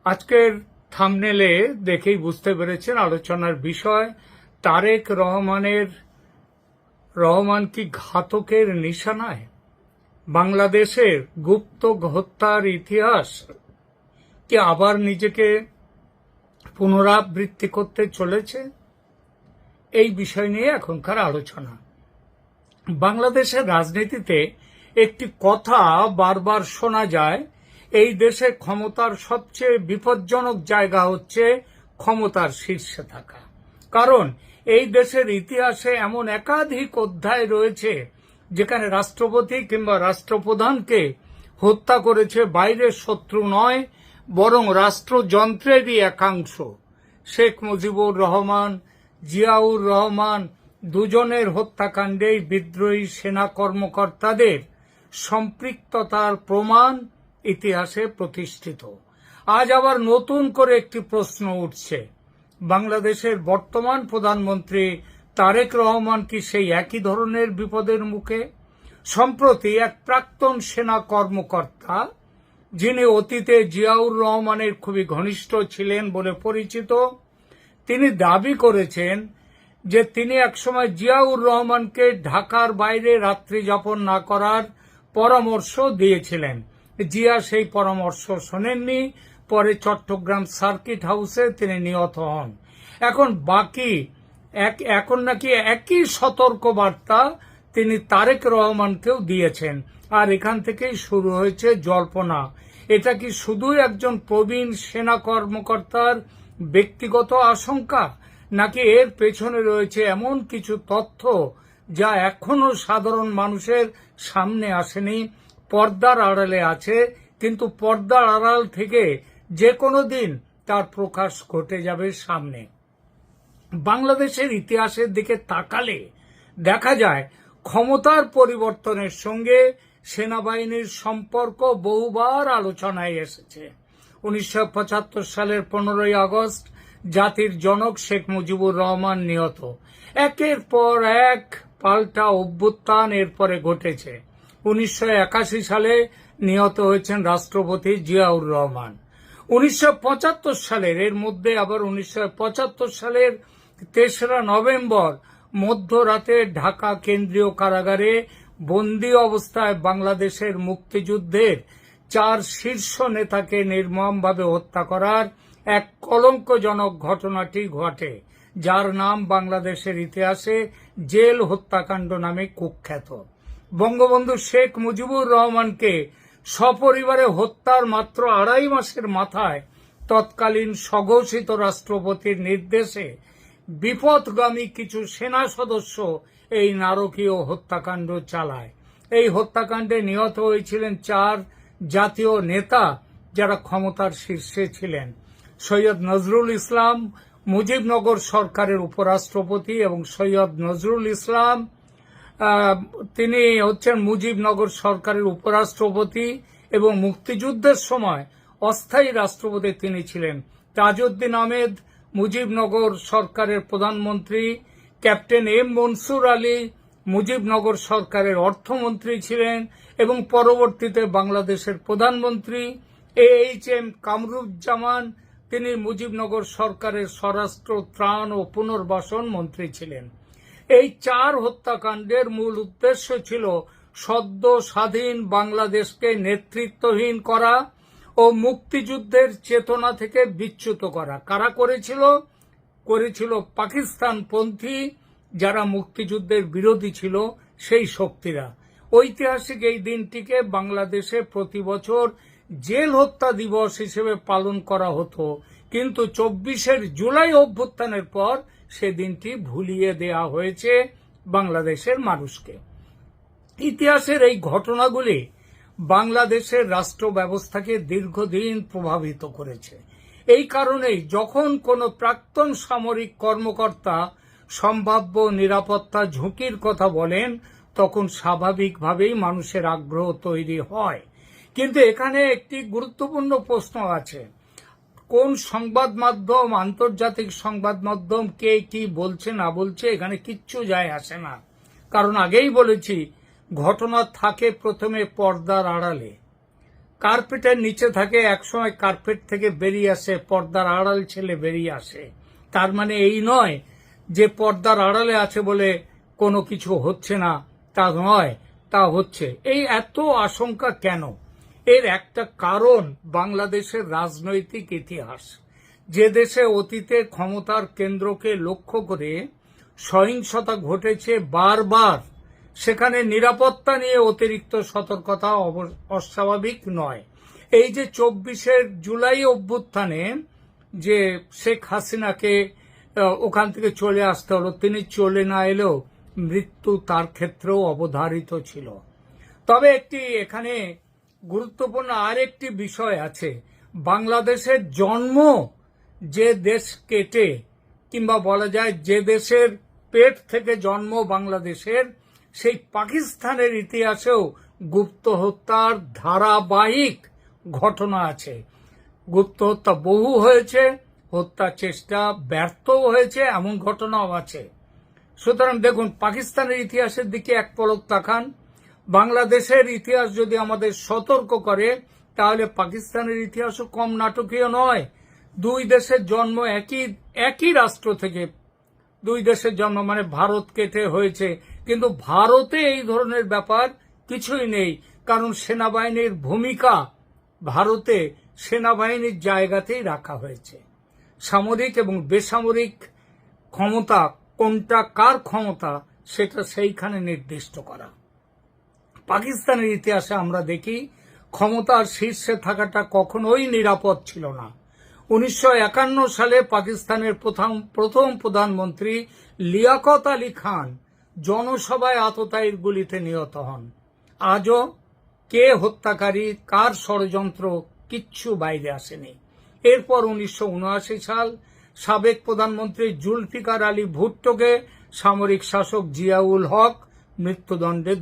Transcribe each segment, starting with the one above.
আজকের থাম্বনেলে দেখেই বুঝতে পেরেছেন আলোচনার বিষয় তারেক রহমান কি ঘাতকের নিশানায়? বাংলাদেশের গুপ্ত হত্যার ইতিহাস কি আবার নিজেকে পুনরাবৃত্তি করতে চলেছে? এই বিষয় নিয়ে এখনকার আলোচনা। বাংলাদেশের রাজনীতিতে একটি কথা বারবার শোনা যায়, এই দেশে ক্ষমতার সবচেয়ে বিপজ্জনক জায়গা হচ্ছে ক্ষমতার শীর্ষে থাকা। কারণ এই দেশের ইতিহাসে এমন একাধিক অধ্যায় রয়েছে যেখানে রাষ্ট্রপতি কিংবা রাষ্ট্রপ্রধানকে হত্যা করেছে বাইরের শত্রু নয়, বরং রাষ্ট্রযন্ত্রেরই একাংশ। শেখ মুজিবুর রহমান, জিয়াউর রহমান দুজনের হত্যাকাণ্ডেই বিদ্রোহী সেনা কর্মকর্তাদের সম্পৃক্ততার প্রমাণ ইতিহাসে প্রতিষ্ঠিত। আজ আবার নতুন করে একটি প্রশ্ন উঠছে, বাংলাদেশের বর্তমান প্রধানমন্ত্রী তারেক রহমান কি সেই একই ধরনের বিপদের মুখে? সম্প্রতি এক প্রাক্তন সেনা কর্মকর্তা, যিনি অতীতে জিয়াউর রহমানের খুবই ঘনিষ্ঠ ছিলেন বলে পরিচিত, তিনি দাবি করেছেন যে তিনি একসময় জিয়াউর রহমানকে ঢাকার বাইরে রাত্রি যাপন না করার পরামর্শ দিয়েছিলেন। জিয়া সেই পরামর্শ শোনেননি, পরে চট্টগ্রাম সার্কিট হাউসে তিনি নিহত হন। এখন নাকি একই সতর্কবার্তা তিনি তারেক রহমানকেও দিয়েছেন, আর এখান থেকেই শুরু হয়েছে জল্পনা। এটা কি শুধুই একজন প্রবীণ সেনা কর্মকর্তার ব্যক্তিগত আশঙ্কা, নাকি এর পেছনে রয়েছে এমন কিছু তথ্য যা এখনো সাধারণ মানুষের সামনে আসেনি, পর্দার আড়ালে আছে, কিন্তু পর্দার আড়াল থেকে যে কোনো দিন তার প্রকাশ ঘটে যাবে সামনে? বাংলাদেশের ইতিহাসের দিকে তাকালে দেখা যায় ক্ষমতার পরিবর্তনের সঙ্গে সেনাবাহিনীর সম্পর্ক বহুবার আলোচনায় এসেছে। 1975 সালের 15ই আগস্ট জাতির জনক শেখ মুজিবুর রহমান নিহত। একের পর এক পাল্টা অভ্যুত্থান এরপরে ঘটেছে। 1981 সালে নিহত হয়েছেন রাষ্ট্রপতি জিয়াউর রহমান। 1975 সালের এর মধ্যে আবার 1975 সালের 3রা নভেম্বর মধ্যরাতে ঢাকা কেন্দ্রীয় কারাগারে বন্দী অবস্থায় বাংলাদেশের মুক্তিযুদ্ধের 4 শীর্ষ নেতাকে নির্মমভাবে হত্যা করার এক কলঙ্কজনক ঘটনাটি ঘটে, যার নাম বাংলাদেশের ইতিহাসে জেল হত্যাকাণ্ড নামে কুখ্যাত। বঙ্গবন্ধু শেখ মুজিবুর রহমানকে সপরিবারে হত্যার মাত্র 2.5 মাসের মাথায় তৎকালীন স্বঘোষিত রাষ্ট্রপতির নির্দেশে বিপথগামী কিছু সেনা সদস্য এই নারকীয় হত্যাকাণ্ড চালায়। এই হত্যাকাণ্ডে নিহত হয়েছিলেন 4 জাতীয় নেতা যারা ক্ষমতার শীর্ষে ছিলেন। সৈয়দ নজরুল ইসলাম, মুজিবনগর সরকারের উপরাষ্ট্রপতি, এবং সৈয়দ নজরুল ইসলাম তিনি হচ্ছেন মুজিবনগর সরকারের উপরাষ্ট্রপতি এবং মুক্তিযুদ্ধের সময় অস্থায়ী রাষ্ট্রপতি তিনি ছিলেন। তাজউদ্দিন আহমেদ মুজিবনগর সরকারের প্রধানমন্ত্রী, ক্যাপ্টেন এম মনসুর আলী মুজিবনগর সরকারের অর্থমন্ত্রী ছিলেন এবং পরবর্তীতে বাংলাদেশের প্রধানমন্ত্রী। এইচ.এম. কামরুজ্জামান তিনি মুজিবনগর সরকারের স্বরাষ্ট্র, ত্রাণ ও পুনর্বাসন মন্ত্রী ছিলেন। এই 4 হত্যাকাণ্ডের মূল উদ্দেশ্য ছিল সদ্য স্বাধীন বাংলাদেশকে নেতৃত্বহীন করা ও মুক্তিযুদ্ধের চেতনা থেকে বিচ্যুত করা। কারা করেছিল পাকিস্তানপন্থী যারা মুক্তিযুদ্ধের বিরোধী ছিল, সেই শক্তিরা। ঐতিহাসিক এই দিনটিকে বাংলাদেশে প্রতি বছর জেল হত্যা দিবস হিসেবে পালন করা হতো, কিন্তু 24 জুলাই অভ্যুত্থানের পর সেদিনটি ভুলিয়ে দেয়া হয়েছে বাংলাদেশের মানুষকে। ইতিহাসের এই ঘটনাগুলি বাংলাদেশের রাষ্ট্র ব্যবস্থাকে দীর্ঘদিন প্রভাবিত করেছে। এই কারণেই যখন কোনো প্রাক্তন সামরিক কর্মকর্তা সম্ভাব্য নিরাপত্তা ঝুঁকির কথা বলেন, তখন স্বাভাবিকভাবেই মানুষের আগ্রহ তৈরি হয়। কিন্তু এখানে একটি গুরুত্বপূর্ণ প্রশ্ন আছে, কোন সংবাদ মাধ্যম, আন্তর্জাতিক সংবাদ মাধ্যম কে কি বলছে না বলছে এখানে কিচ্ছু যায় আসে না। কারণ আগেই বলেছি, ঘটনা থাকে প্রথমে পর্দার আড়ালে। কার্পেটের নিচে থাকে, একসময় কার্পেট থেকে বেরিয়ে আসে, পর্দার আড়াল ছেলে বেরিয়ে আসে। তার মানে এই নয় যে পর্দার আড়ালে আছে বলে কোনো কিছু হচ্ছে না, তা নয়, তা হচ্ছে। এই এত আশঙ্কা কেন? এর একটা কারণ বাংলাদেশের রাজনৈতিক ইতিহাস। যে দেশে অতীতে ক্ষমতার কেন্দ্রকে লক্ষ্য করে সহিংসতা ঘটেছে বারবার, সেখানে নিরাপত্তা নিয়ে অতিরিক্ত সতর্কতা অস্বাভাবিক নয়। এই যে 24 জুলাই অভ্যুত্থানে যে শেখ হাসিনাকে ওখান থেকে চলে আসতে হলো, তিনি চলে না এলেও মৃত্যু তার ক্ষেত্রেও অবধারিত ছিল। তবে এখানে গুরুত্বপূর্ণ আরেকটি বিষয় আছে। বাংলাদেশের জন্ম যে দেশ কেটে, কিংবা বলা যায় যে দেশের পেট থেকে জন্ম বাংলাদেশের, সেই পাকিস্তানের ইতিহাসেও গুপ্ত হত্যার ধারাবাহিক ঘটনা আছে। গুপ্ত হত্যা বহু হয়েছে, হত্যা চেষ্টা ব্যর্থও হয়েছে, এমন ঘটনাও আছে। সুতরাং দেখুন, পাকিস্তানের ইতিহাসের দিকে এক পলক তাকান। বাংলাদেশের ইতিহাস যদি আমাদের সতর্ক করে, তাহলে পাকিস্তানের ইতিহাসও কম নাটকীয় নয়। দুই দেশের জন্ম একই রাষ্ট্র থেকে, দুই দেশের জন্ম মানে ভারত কেটে হয়েছে, কিন্তু ভারতে এই ধরনের ব্যাপার কিছুই নেই। কারণ সেনাবাহিনীর ভূমিকা ভারতে সেনাবাহিনীর জায়গাতেই রাখা হয়েছে। সামরিক এবং বেসামরিক ক্ষমতা কোনটা কার ক্ষমতা, সেটা সেইখানে নির্দিষ্ট করা। পাকিস্তানের ইতিহাসে আমরা দেখি ক্ষমতার শীর্ষে থাকাটা কখনোই নিরাপদ ছিল না। 1951 সালে পাকিস্তানের প্রথম প্রধানমন্ত্রী লিয়াকত আলী খান জনসভায় আততায়ীর গুলিতে নিহত হন। আজও কে হত্যাকারী, কার ষড়যন্ত্র, কিচ্ছু বাইরে আসেনি। এরপর 1979 সাল সাবেক প্রধানমন্ত্রী জুলফিকার আলী ভুট্টোকে সামরিক শাসক জিয়াউল হক মৃত্যুদণ্ডে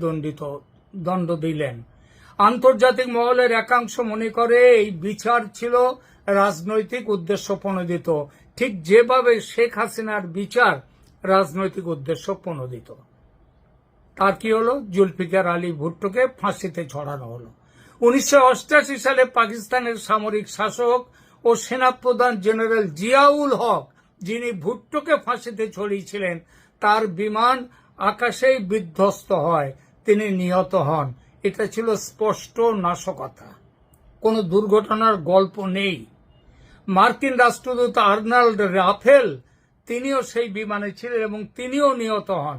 দণ্ড দিলেন। আন্তর্জাতিক মহলের একাংশ মনে করে এই বিচার ছিল রাজনৈতিক উদ্দেশ্য প্রণোদিত, ঠিক যেভাবে শেখ হাসিনার বিচার রাজনৈতিক উদ্দেশ্য প্রণোদিত। তার কি হলো? জুলফিকার আলী ভুট্টোকে ফাঁসিতে ঝরানো হলো। 1988 সালে পাকিস্তানের সামরিক শাসক ও সেনাপ্রধান জেনারেল জিয়াউল হক, যিনি ভুট্টোকে ফাঁসিতে ছড়িয়েছিলেন, তার বিমান আকাশেই বিধ্বস্ত হয়, তিনি নিহত হন। এটা ছিল স্পষ্ট নাশকতা, কোনো দুর্ঘটনার গল্প নেই। মার্কিন রাষ্ট্রদূত আর্নাল্ড রাফেল, তিনিও সেই বিমানে ছিলেন এবং তিনিও নিহত হন।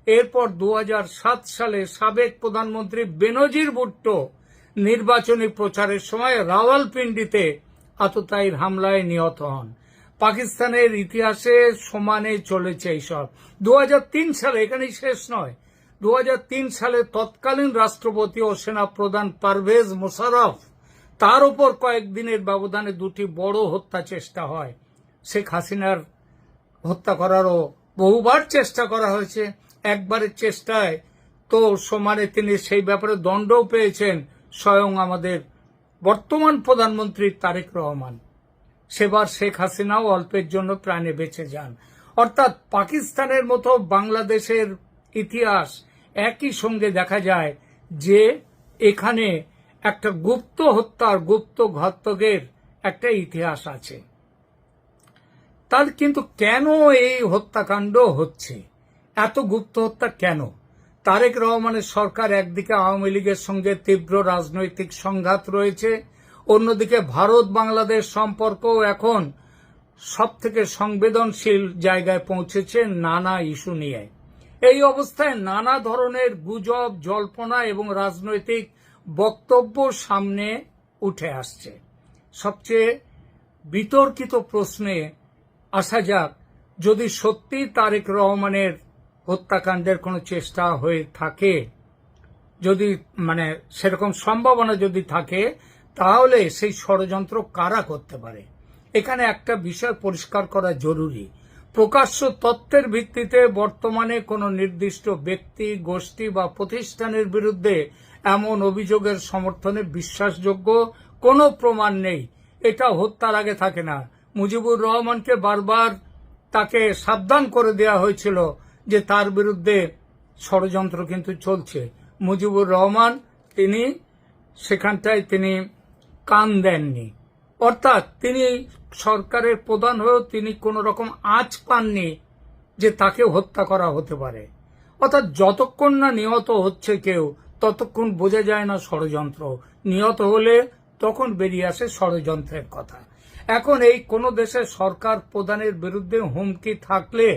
এরপর 2007 সালে সাবেক প্রধানমন্ত্রী বেনজির ভুট্টো নির্বাচনী প্রচারের সময় রাওয়ালপিন্ডিতে আততায়ীর হামলায় নিহত হন। পাকিস্তানের ইতিহাসে সমানে চলেছে এইসব। 2003 সালে, এখানেই শেষ নয়, 2003 সালে তৎকালীন রাষ্ট্রপতি ও সেনাপ্রধান পারভেজ মোশাররফ, তার উপর কয়েকদিনের ব্যবধানে দুটি বড় হত্যা চেষ্টা হয়। শেখ হাসিনার হত্যা করারও বহুবার চেষ্টা করা হয়েছে। একবারের চেষ্টায় তো সমানে তিনি সেই ব্যাপারে দণ্ডও পেয়েছেন স্বয়ং আমাদের বর্তমান প্রধানমন্ত্রী তারেক রহমান। সেবার শেখ হাসিনাও অল্পের জন্য প্রাণে বেঁচে যান। অর্থাৎ পাকিস্তানের মতো বাংলাদেশের ইতিহাস একই সঙ্গে দেখা যায় যে এখানে একটা গুপ্ত হত্যার, গুপ্ত ঘাতকের একটা ইতিহাস আছে। তার কিন্তু কেন এই হত্যাকাণ্ড হচ্ছে, এত গুপ্ত হত্যা কেন? তারেক রহমানের সরকার একদিকে আওয়ামী লীগের সঙ্গে তীব্র রাজনৈতিক সংঘাত রয়েছে, অন্যদিকে ভারত বাংলাদেশ সম্পর্কও এখন সবথেকে সংবেদনশীল জায়গায় পৌঁছেছে নানা ইস্যু নিয়ে। এই অবস্থায় নানা ধরনের গুজব, জল্পনা এবং রাজনৈতিক বক্তব্য সামনে উঠে আসছে। সবচেয়ে বিতর্কিত প্রশ্নে আসা যাক, যদি সত্যি তারেক রহমানের হত্যাকাণ্ডের কোনো চেষ্টা হয়ে থাকে, যদি সেরকম সম্ভাবনা যদি থাকে, তাহলে সেই ষড়যন্ত্র কারা করতে পারে? এখানে একটা বিষয় পরিষ্কার করা জরুরি। প্রকাশ্য তথ্যের ভিত্তিতে বর্তমানে কোনো নির্দিষ্ট ব্যক্তি, গোষ্ঠী বা প্রতিষ্ঠানের বিরুদ্ধে এমন অভিযোগের সমর্থনে বিশ্বাসযোগ্য কোনো প্রমাণ নেই। এটা হত্যার আগে থাকে না। মুজিবুর রহমানকে বারবার তাকে সাবধান করে দেওয়া হয়েছিল যে তার বিরুদ্ধে ষড়যন্ত্র কিন্তু চলছে। মুজিবুর রহমান তিনি সেখানটায় তিনি কান দেননি, অর্থাৎ তিনি সরকারের প্রধান হয়েও তিনি কোন রকম আঁচ পাননি যে তাকে হত্যা করা হতে পারে। অর্থাৎ যতক্ষণ না নিহত হচ্ছে কেউ ততক্ষণ বোঝা যায় না ষড়যন্ত্র, নিহত হলে তখন বেরিয়ে আসে ষড়যন্ত্রের কথা। এখন এই কোন দেশের সরকার প্রধানের বিরুদ্ধে হুমকি থাকলে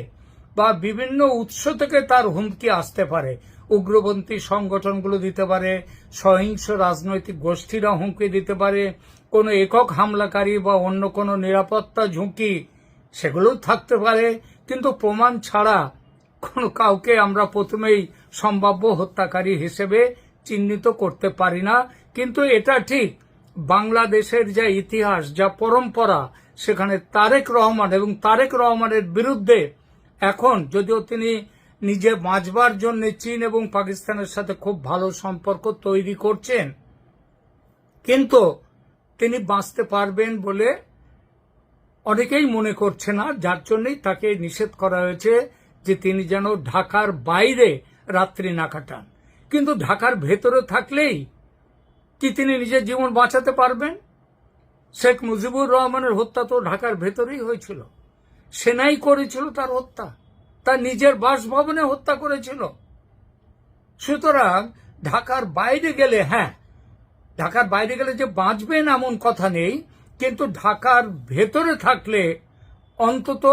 বা বিভিন্ন উৎস থেকে তার হুমকি আসতে পারে, উগ্রপন্থী সংগঠনগুলো দিতে পারে, সহিংস রাজনৈতিক গোষ্ঠীরা হুমকি দিতে পারে, কোনো একক হামলাকারী বা অন্য কোনো নিরাপত্তা ঝুঁকি সেগুলোও থাকতে পারে, কিন্তু প্রমাণ ছাড়া কোনো কাউকে আমরা প্রথমেই সম্ভাব্য হত্যাকারী হিসেবে চিহ্নিত করতে পারি না। কিন্তু এটা ঠিক, বাংলাদেশের যা ইতিহাস, যা পরম্পরা, সেখানে তারেক রহমান এবং তারেক রহমানের বিরুদ্ধে এখন যদিও তিনি নিজে বাঁচবার জন্য চীন এবং পাকিস্তানের সাথে খুব ভালো সম্পর্ক তৈরি করছেন, কিন্তু তিনি বাঁচতে পারবেন বলে অনেকেই মনে করছে না, যার জন্যই তাকে নিষেধ করা হয়েছে যে তিনি যেন ঢাকার বাইরে রাত্রি না কাটান। কিন্তু ঢাকার ভেতরে থাকলেই কি তিনি নিজের জীবন বাঁচাতে পারবেন? শেখ মুজিবুর রহমানের হত্যা তো ঢাকার ভেতরেই হয়েছিল, সেনাই করেছিল তার হত্যা, তার নিজের বাসভবনে হত্যা করেছিল। সুতরাং ঢাকার বাইরে গেলে, হ্যাঁ, ঢাকার বাইরে গেলে যে বাঁচবেন এমন কথা নেই, কিন্তু ঢাকার ভেতরে থাকলে অন্তত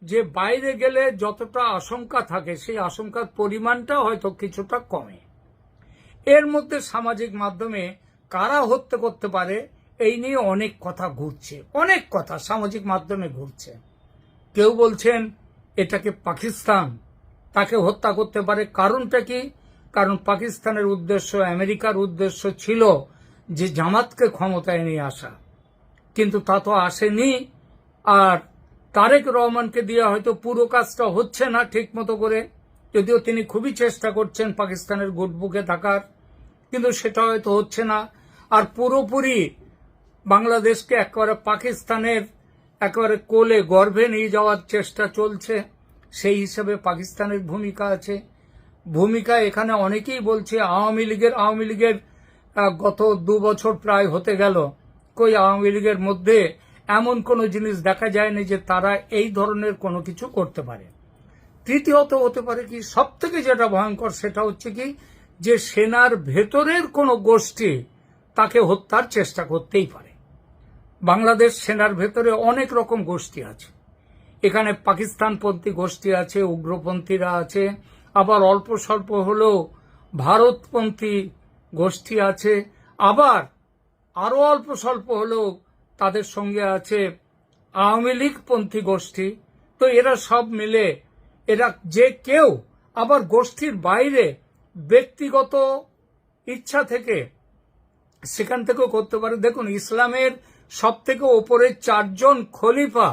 যে বাইরে গেলে যতটা আশঙ্কা থাকে সেই আশঙ্কার পরিমাণটা হয়তো কিছুটা কমে। এর মধ্যে সামাজিক মাধ্যমে কারা হত্যা করতে পারে এই নিয়ে অনেক কথা ঘুরছে, অনেক কথা সামাজিক মাধ্যমে ঘুরছে। কেউ বলছেন এটাকে পাকিস্তান তাকে হত্যা করতে পারে। কারণটা কি? কারণ পাকিস্তানের উদ্দেশ্য, আমেরিকার উদ্দেশ্য ছিল যে জামাতকে ক্ষমতায় নিয়ে আসা, কিন্তু তা তো আসেনি। আর তারেক রহমানকে দিয়ে হয়তো পুরো কাজটা হচ্ছে না ঠিক মতো করে, যদিও তিনি খুবই চেষ্টা করছেন পাকিস্তানের গুডবুকে থাকার, কিন্তু সেটা হয়তো হচ্ছে না। আর পুরোপুরি বাংলাদেশকে একেবারে পাকিস্তানের একেবারে কোলে গর্ভে নিয়ে যাওয়ার চেষ্টা চলছে, সেই হিসেবে পাকিস্তানের ভূমিকা আছে। ভূমিকা এখানে অনেকেই বলছে আওয়ামী লীগের গত 2 বছর প্রায় হতে গেল, কই আওয়ামী লীগের মধ্যে এমন কোনো জিনিস দেখা যায়নি যে তারা এই ধরনের কোনো কিছু করতে পারে। তৃতীয়ত হতে পারে কি, সব থেকে যেটা ভয়ঙ্কর সেটা হচ্ছে কি, যে সেনার ভেতরের কোনো গোষ্ঠী তাকে হত্যার চেষ্টা করতেই পারে। বাংলাদেশ সেনার ভেতরে অনেক রকম গোষ্ঠী আছে, এখানে পাকিস্তানপন্থী গোষ্ঠী আছে, উগ্রপন্থীরা আছে, আবার অল্প স্বল্প হলেও ভারতপন্থী গোষ্ঠী আছে, আবার আরো অল্প স্বল্প হলেও তাদের সঙ্গে আছে আওয়ামী লীগপন্থী গোষ্ঠী। তো এরা সব মিলে এরা যে কেউ আবার গোষ্ঠীর বাইরে ব্যক্তিগত ইচ্ছা থেকে সেখান থেকেও করতে পারে। দেখুন, ইসলামের সব থেকে ওপরে 4 জন খলিফা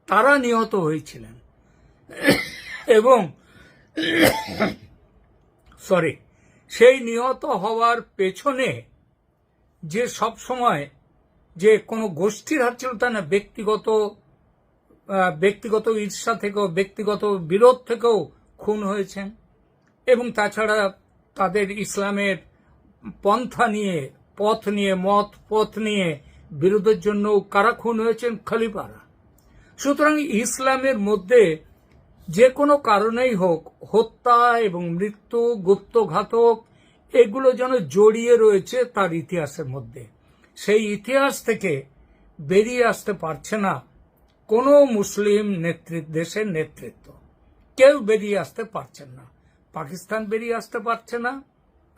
তারা নিহত হয়েছিলেন এবং সেই নিহত হওয়ার পেছনে যে সব সময় যে কোনো গোষ্ঠীর হাত ছিল তা না, ব্যক্তিগত ঈর্ষা থেকেও, ব্যক্তিগত বিরোধ থেকেও খুন হয়েছেন। এবং তাছাড়া তাদের ইসলামের পন্থা নিয়ে, পথ নিয়ে বিরোধের জন্য কারা খুন হয়েছেন? খলিফারা। সুতরাং ইসলামের মধ্যে যে কোনো কারণেই হোক হত্যা এবং মৃত্যু, গুপ্তঘাতক, এগুলো যেন জড়িয়ে রয়েছে তার ইতিহাসের মধ্যে। সেই ইতিহাস থেকে বেরিয়ে আসতে পারছে না কোনো মুসলিম দেশের নেতৃত্ব, কেউ বেরিয়ে আসতে পারছেন না। পাকিস্তান বেরিয়ে আসতে পারছে না,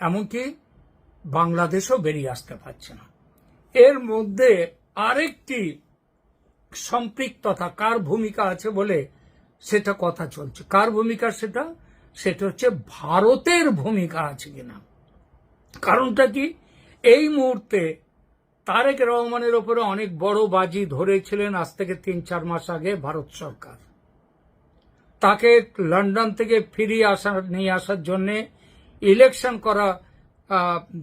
এমনকি বাংলাদেশও বেরিয়ে আসতে পারছে না। এর মধ্যে আরেকটি সম্পৃক্ততা, কার ভূমিকা আছে বলে সেটা কথা চলছে। কার ভূমিকা? সেটা হচ্ছে ভারতের ভূমিকা আছে কিনা। কারণটা কি, এই মুহূর্তে তারেক রহমানের ওপরে অনেক বড় বাজি ধরেছিলেন আজ থেকে 3-4 মাস আগে ভারত সরকার। তাকে লন্ডন থেকে নিয়ে আসার জন্য ইলেকশন করা,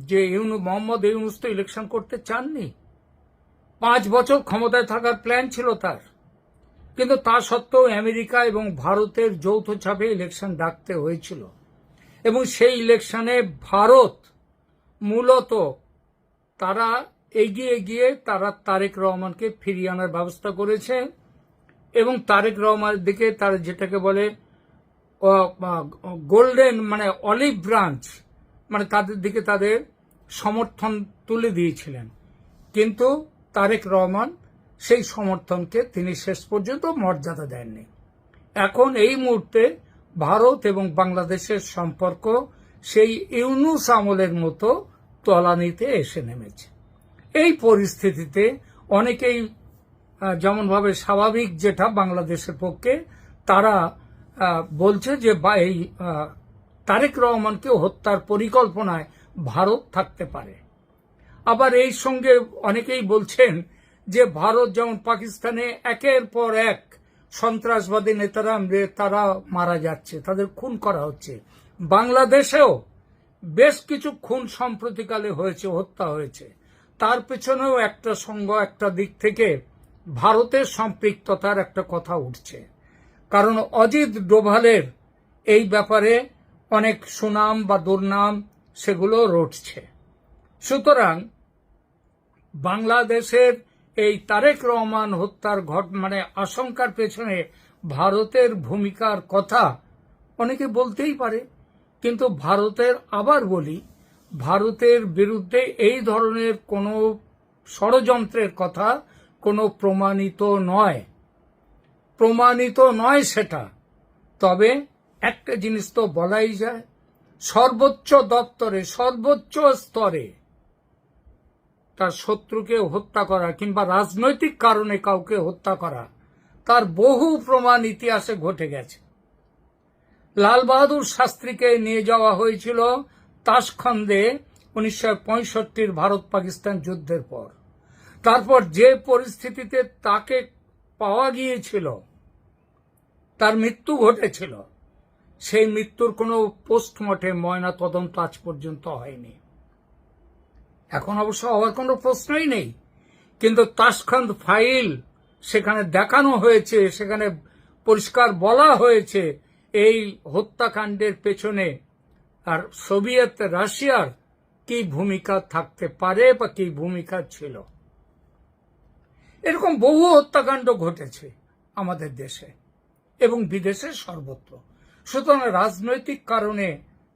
যে মোহাম্মদ ইউনূস তো ইলেকশন করতে চাননি, 5 বছর ক্ষমতায় থাকার প্ল্যান ছিল তার, কিন্তু তা সত্ত্বেও আমেরিকা এবং ভারতের যৌথ চাপে ইলেকশন ডাকতে হয়েছিল। এবং সেই ইলেকশনে ভারত মূলত তারা এগিয়ে গিয়ে তারা তারেক রহমানকে ফিরিয়ে আনার ব্যবস্থা করেছে এবং তারেক রহমানের দিকে তারা যেটাকে বলে গোল্ডেন মানে অলিভ ব্রাঞ্চ মানে তাদের দিকে তাদের সমর্থন তুলে দিয়েছিলেন, কিন্তু তারেক রহমান সেই সমর্থনকে তিনি শেষ পর্যন্ত মর্যাদা দেননি। এখন এই মুহূর্তে ভারত এবং বাংলাদেশের সম্পর্ক সেই ইউনূস আমলের মতো তলানিতে এসে নেমেছে। এই পরিস্থিতিতে অনেকেই যেমনভাবে স্বাভাবিক যেটা বাংলাদেশের পক্ষে, তারা বলছে যে এই তারেক রহমানকে হত্যার পরিকল্পনায় ভারত থাকতে পারে। আবার এই সঙ্গে অনেকেই বলছেন যে ভারত যেমন পাকিস্তানে একের পর এক সন্ত্রাসবাদী নেতারা তারা মারা যাচ্ছে, তাদের খুন করা হচ্ছে, বাংলাদেশেও বেশ কিছু খুন সম্প্রতিকালে হয়েছে, হত্যা হয়েছে, তার পেছনেও একটা একটা দিক থেকে ভারতের সম্পৃক্ততার একটা কথা উঠছে। কারণ অজিত ডোভালের এই ব্যাপারে অনেক সুনাম বা দুর্নাম সেগুলো রটছে। সুতরাং বাংলাদেশের এই তারেক রহমান হত্যার মানে আশঙ্কার পেছনে ভারতের ভূমিকার কথা অনেকে বলতেই পারে, কিন্তু ভারতের আবার বলি, ভারতের বিরুদ্ধে এই ধরনের কোনো ষড়যন্ত্রের কথা কোনো প্রমাণিত নয় সেটা। তবে একটা জিনিস তো বলাই যায়, সর্বোচ্চ দপ্তরে সর্বোচ্চ স্তরে তার শত্রুকে হত্যা করা কিংবা রাজনৈতিক কারণে কাউকে হত্যা করা, তার বহু প্রমাণ ইতিহাসে ঘটে গেছে। লাল বাহাদুর শাস্ত্রীকে নিয়ে যাওয়া হয়েছিল তাশখন্দে 1965 ভারত পাকিস্তান যুদ্ধের পর। তারপর যে পরিস্থিতিতে তাকে পাওয়া গিয়েছিল, তার মৃত্যু ঘটেছিল, সেই মৃত্যুর কোনো পোস্টমর্টেম ময়না তদন্ত আজ পর্যন্ত হয়নি। এখন অবশ্য হওয়ার কোনো প্রশ্নই নেই, কিন্তু তাশখন্দ ফাইল সেখানে দেখানো হয়েছে, সেখানে পরিষ্কার বলা হয়েছে এই হত্যাকাণ্ডের পেছনে আর সোভিয়েত রাশিয়ার কি ভূমিকা থাকতে পারে বা কি ভূমিকা ছিল। এরকম বহু হত্যাকাণ্ড ঘটেছে আমাদের দেশে এবং বিদেশে সর্বত্র। সুতরাং রাজনৈতিক কারণে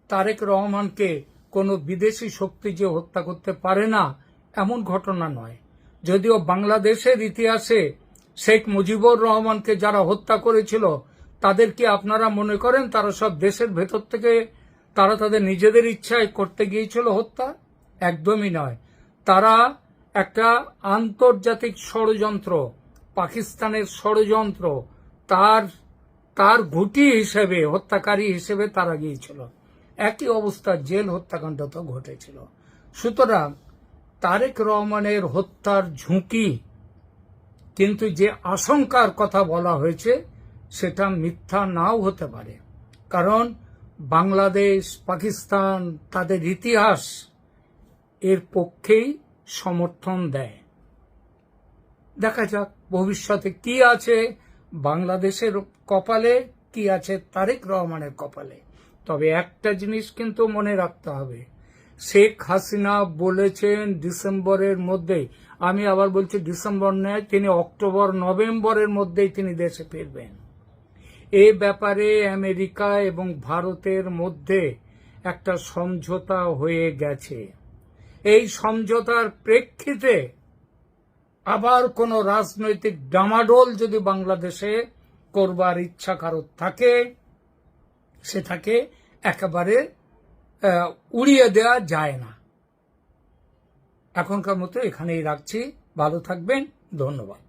তারেক রহমানকে কোনো বিদেশি শক্তি যে হত্যা করতে পারে না এমন ঘটনা নয়। যদিও বাংলাদেশের ইতিহাসে শেখ মুজিবুর রহমানকে যারা হত্যা করেছিল তাদের কি আপনারা মনে করেন তারা সব দেশের ভেতর থেকে তারা তাদের নিজেদের ইচ্ছায় করতে গিয়েছিল হত্যা? একদমই নয়। তারা একটা আন্তর্জাতিক ষড়যন্ত্র, পাকিস্তানের ষড়যন্ত্র, তার ঘুঁটি হিসেবে, হত্যাকারী হিসেবে তারা গিয়েছিল। একই অবস্থা জেল হত্যাকাণ্ড তো ঘটেছিল। সুতরাং তারেক রহমানের হত্যার ঝুঁকি, কিন্তু যে আশঙ্কার কথা বলা হয়েছে সেটা মিথ্যা নাও হতে পারে। কারণ বাংলাদেশ, পাকিস্তান তাদের ইতিহাস এর পক্ষেই সমর্থন দেয়। দেখা যাক ভবিষ্যতে কি আছে বাংলাদেশের কপালে, কি আছে তারেক রহমানের কপালে। তবে একটা জিনিস কিন্তু মনে রাখতে হবে, শেখ হাসিনা বলেছেন ডিসেম্বরের মধ্যেই, আমি আবার বলছি ডিসেম্বর নয়, তিনি অক্টোবর নভেম্বরের মধ্যেই তিনি দেশে ফিরবেন। এ ব্যাপারে আমেরিকা এবং ভারতের মধ্যে একটা সমঝোতা হয়ে গেছে। এই সমঝোতার প্রেক্ষিতে আবার কোনো রাজনৈতিক ডামাডোল যদি বাংলাদেশে করবার ইচ্ছা কারোর থাকে, সেটাকে একেবারে উড়িয়ে দেওয়া যায় না। এখনকার মতো এখানেই রাখছি। ভালো থাকবেন, ধন্যবাদ।